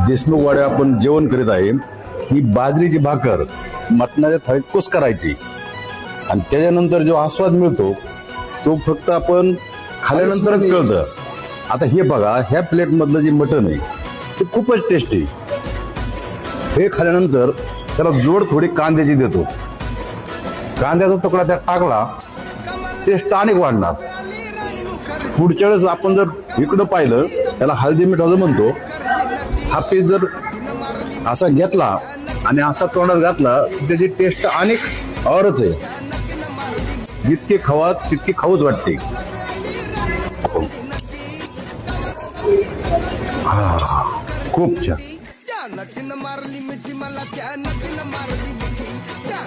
देशमुख वाड्या आपण जेवण करीत आहे ही बाजरीची भाकर मटणाच्या थाळीत कुस करायची आणि त्याच्यानंतर जो आस्वाद मिळतो तो फक्त आपण खाल्यानंतरच कळतं. आता हे बघा, ह्या प्लेट मधलं जे मटण आहे ते खूपच टेस्टी. हे खाल्यानंतर त्याला जोड थोडी कांद्याची देतो. कांद्याचा तुकडा त्यात टाकला, टेस्ट अनेक वाढणार. पुढच्या वेळेस आपण जर इकडं पाहिलं, त्याला हळदी मिठाचं म्हणतो, हा पीस जर असा घेतला आणि असा तोंडात घातला त्याची टेस्ट अनेक औरच आहे. जितके खावा तितकी खाऊच वाटते. खूप छान. त्या नटीनं मारली मिठी मला, त्या नटीनं मारली मिठी, त्या